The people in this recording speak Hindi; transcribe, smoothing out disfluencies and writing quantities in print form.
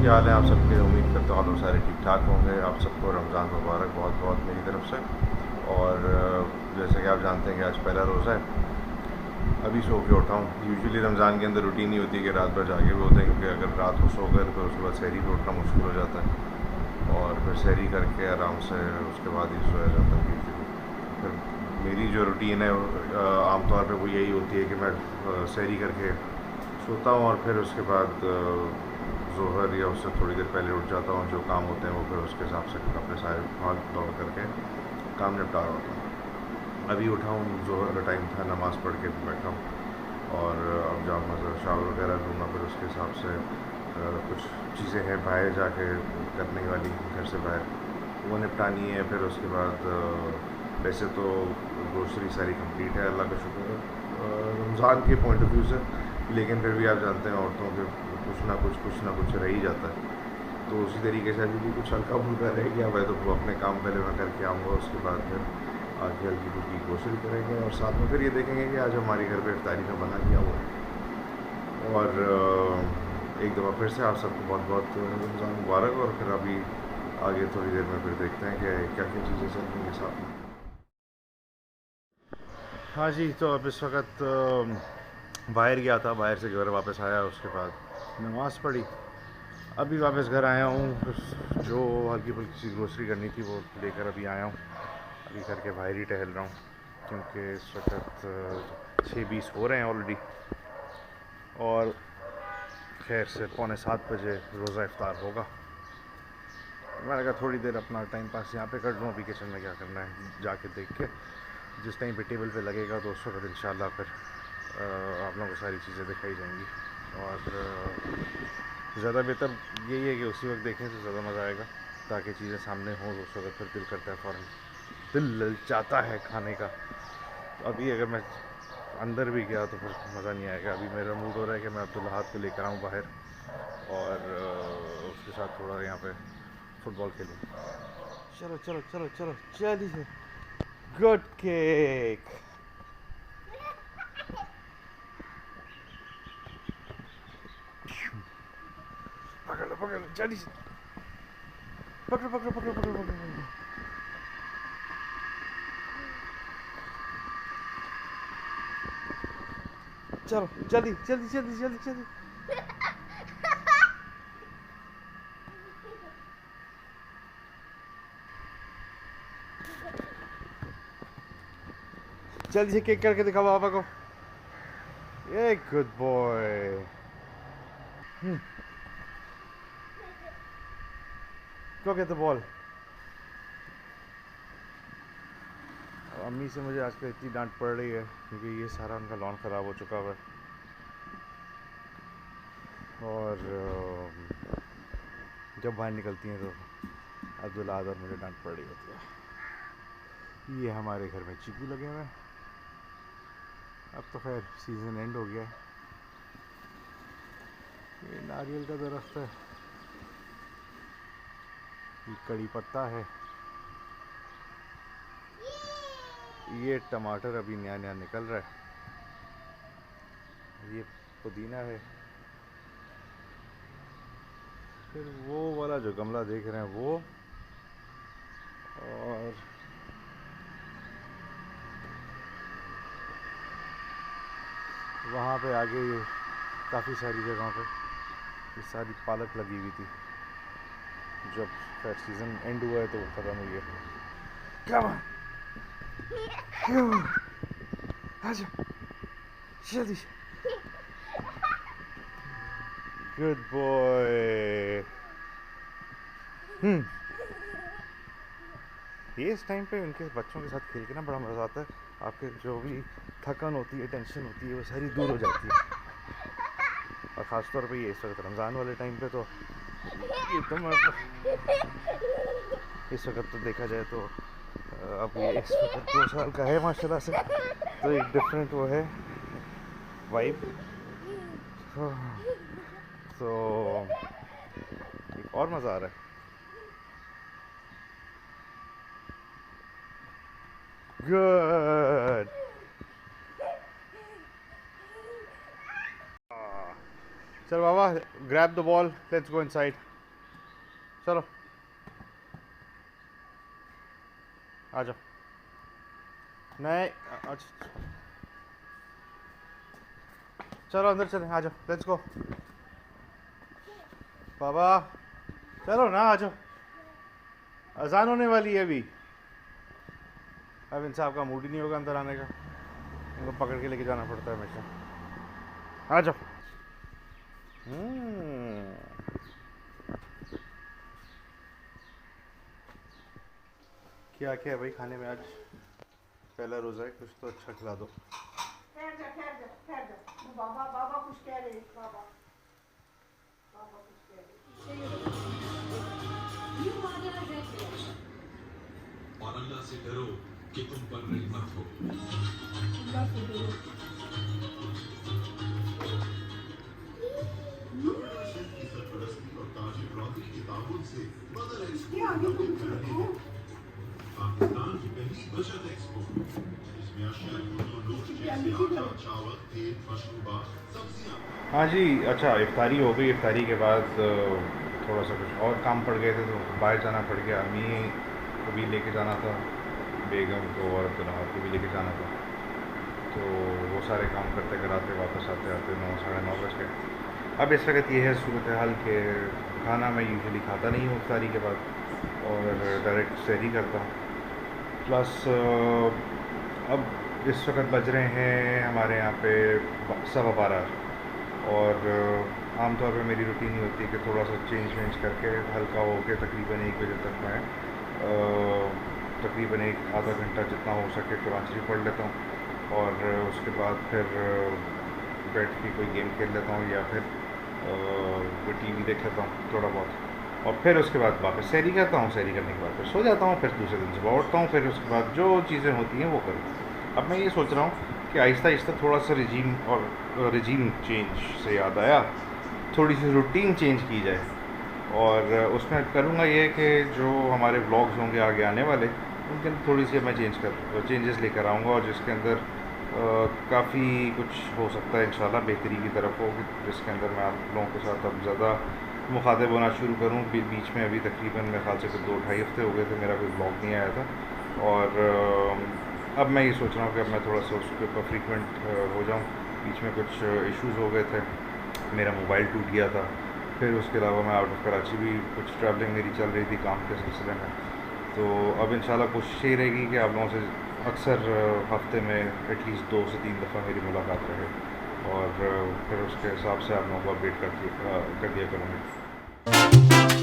क्या हाल है आप सबके। उम्मीद करता हूँ आप सारे ठीक ठाक होंगे। आप सबको रमज़ान मुबारक बहुत बहुत मेरी तरफ से। और जैसे कि आप जानते हैं कि आज पहला रोज़ा है। अभी सो के उठा हूँ। यूजुअली रमज़ान के अंदर रूटीन ही होती है कि रात भर जागे भी होते हैं, क्योंकि अगर रात को सो गए तो उसके बाद सहरी पे उठना मुश्किल हो जाता है। और फिर सहरी करके आराम से उसके बाद ही सोया जाता है यूजुअली। फिर मेरी जो रूटीन है आमतौर पे वो यही होती है कि मैं सहरी करके सोता हूँ और फिर उसके बाद ज़ोहर या उससे थोड़ी देर पहले उठ जाता हूँ। जो काम होते हैं वो फिर उसके हिसाब से अपने सारे भाग दौड़ करके काम निपटा रहा होता हूँ। अभी उठा हूँ, ज़ोहर का टाइम था, नमाज़ पढ़ के बैठा हूँ और अब जाऊँगा शावर वगैरह लूँगा। फिर उसके हिसाब से कुछ चीज़ें हैं बाहर जाके करने वाली, घर से बाहर वो निपटानी है। फिर उसके बाद वैसे तो ग्रोसरी सारी कंप्लीट है, अल्लाह का शुक्र है रमज़ान के पॉइंट ऑफ व्यू से। लेकिन फिर भी आप जानते हैं औरतों के कुछ ना कुछ रह ही जाता है। तो उसी तरीके से अभी भी कुछ हल्का फुल्का रह गया हुआ है, तो वो अपने काम पहले मैं करके आऊँगा। उसके बाद फिर आगे हल्की फुल्की ग्रोसरी करेंगे और साथ में फिर ये देखेंगे कि आज हमारे घर पे इफ्तारी में बना दिया हुआ है। और एक दफ़ा फिर से आप सबको बहुत बहुत रमज़ान मुबारक। और फिर अभी आगे थोड़ी देर में फिर देखते हैं कि क्या क्या चीज़ें चल रही हैं साथ में। हाँ जी, तो अब इस वक्त बाहर गया था, बाहर से घर वापस आया, उसके बाद नमाज़ पढ़ी। अभी वापस घर आया हूँ। जो हल्की फुल्की सी ग्रोसरी करनी थी वो लेकर अभी आया हूँ। अभी घर के बाहर ही टहल रहा हूँ, क्योंकि इस वक्त 6:20 हो रहे हैं ऑलरेडी। और खैर से 6:45 बजे रोज़ा इफ्तार होगा। मैंने कहा थोड़ी देर अपना टाइम पास यहाँ पे कर लूँ। अभी किचन में क्या करना है जाके देख के, जिस टाइम पे टेबल पे लगेगा तो उस वक्त इंशाल्लाह फिर आप लोगों को सारी चीज़ें दिखाई जाएंगी। और ज़्यादा बेहतर यही है कि उसी वक्त देखें तो ज़्यादा मज़ा आएगा, ताकि चीज़ें सामने हों तो उस वक्त फिर दिल करता है फ़ौरन, दिल ललचाता है खाने का। तो अभी अगर मैं अंदर भी गया तो फिर मज़ा नहीं आएगा। अभी मेरा मूड हो रहा है कि मैं अब्दुल्लाहाद को लेकर आऊँ बाहर और उसके साथ थोड़ा यहाँ पे फुटबॉल खेलूँ। चलो चलो चलो चलो चलिए। Good cake. पकड़ लो जल्दी से। पकड़ो। चलो जल्दी। जल्दी से केक करके दिखाओ पापा को। ये good boy. Go get the ball. अम्मी से मुझे आजकल इतनी डांट पड़ रही है, क्योंकि ये सारा उनका लॉन ख़राब हो चुका हुआ है। और जब बाहर निकलती हैं तो अब्दुल्ला और मुझे डांट पड़ रही होती है। ये हमारे घर में चीकू लगे हुए हैं। अब तो खैर सीज़न एंड हो गया है। ये नारियल का दरख्त है, ये कड़ी पत्ता है, ये टमाटर अभी नया नया निकल रहा है, ये पुदीना है। फिर वो वाला जो गमला देख रहे हैं वो, और वहाँ पे आगे ये काफ़ी सारी जगहों पे ये सारी पालक लगी हुई थी। जब खैर सीज़न एंड हुआ है तो वो ख़त्म हुई है। क्या आजा जल्दी। Good boy. ये इस टाइम पे उनके बच्चों के साथ खेल के ना बड़ा मज़ा आता है। आपके जो भी थकान होती है, टेंशन होती है, वो सारी दूर हो जाती है। और ख़ास तौर पे ये इस वक्त रमज़ान वाले टाइम पे तो ये तो इस वक्त तो देखा जाए तो अब ये इस वक्त 2 साल का है माशाल्लाह से, तो एक डिफरेंट वो है वाइब। तो एक और मज़ा आ रहा है। गुड। चल बाबा, grab the ball, let's go inside. चलो आ जाओ। नहीं अच्छा चलो अंदर चलें, आ जाओ, लेट्स गो। बाबा चलो ना, आ जाओ, अजान होने वाली है अभी। अब इन साहब का मूड ही नहीं होगा अंदर आने का, इनको पकड़ के लेके जाना पड़ता है हमेशा। आ जाओ। क्या क्या है भाई खाने में आज? पहला रोज़ा है, कुछ तो अच्छा खिला दो। ठहर जा ठहर जा ठहर जा, बाबा बाबा कुछ कह रहे हैं, बाबा बाबा कुछ कह रहे और अल्लाह से डरो कि तुम पर रहमत हो। नोएडा शहर की सरपरस्ती और ताज ब्रॉकरी के ताउन से मदर एक्सपो मुनक़िद कर रहे हैं पाकिस्तान की पहली बचत एक्सपो, जिसमें अशिया नोट जैसे आटा, चावल, तेल, मशरूबात, सब्जियां। हाँ जी, अच्छा इफ्तारी हो गई। इफ्तारी के बाद थोड़ा सा कुछ और काम पड़ गए थे तो बाहर जाना पड़ गया। अम्मी को भी लेके जाना था, बेगम को और अब्दुल्लाह को भी लेके जाना था, तो वो सारे काम करते कराते वापस आते आते 9 साढ़े 9 बज गए। अब इस वक्त ये है सूरत हाल के खाना मैं यूजुअली खाता नहीं हूँ इफ्तारी के बाद और डायरेक्ट सहरी करता हूँ। प्लस अब इस वक्त बज रहे हैं हमारे यहाँ पे 12:15 और आमतौर पे मेरी रूटीन ही होती है कि थोड़ा सा चेंज वेंज करके हल्का हो के तकरीबन 1 बजे तक मैं तकरीबन एक आधा घंटा जितना हो सके कुरान शरीफ पढ़ लेता हूँ और उसके बाद फिर बैठ के कोई गेम खेल लेता हूँ या फिर कोई टीवी देख लेता हूँ थोड़ा बहुत, और फिर उसके बाद वापस सहरी करता हूँ। सहरी करने के बाद फिर सो जाता हूँ, फिर दूसरे दिन सुबह उठता हूँ, फिर उसके बाद जो चीज़ें होती हैं वो करूँ। अब मैं ये सोच रहा हूँ कि आहिस्ता आहिस्ता थोड़ा सा रिजीम चेंज से याद आया, थोड़ी सी रूटीन चेंज की जाए और उसमें करूँगा ये कि जो हमारे व्लॉग्स होंगे आगे आने वाले उनके अंदर थोड़ी सी मैं चेंजेस लेकर आऊँगा और जिसके अंदर काफ़ी कुछ हो सकता है इंशाल्लाह बेहतरी की तरफ हो, जिसके अंदर मैं आप लोगों के साथ अब ज़्यादा मुखातिब होना शुरू करूँ। बीच में अभी तकरीबन मेरे ख्याल से 2-2.5 हफ्ते हो गए थे मेरा कोई ब्लॉग नहीं आया था और अब मैं ये सोच रहा हूँ कि अब मैं थोड़ा सा उसके ऊपर फ्रीक्वेंट हो जाऊँ। बीच में कुछ इश्यूज़ हो गए थे, मेरा मोबाइल टूट गया था, फिर उसके अलावा मैं आउट ऑफ कराची भी कुछ ट्रैवलिंग मेरी चल रही थी काम के सिलसिले में। तो अब इंशाल्लाह कोशिश यही रहेगी कि आप लोगों से अक्सर हफ्ते में एटलीस्ट 2 से 3 दफ़ा मेरी मुलाकात रहे और फिर उसके हिसाब से आप लोगों को अपडेट कर दिया करूँगी।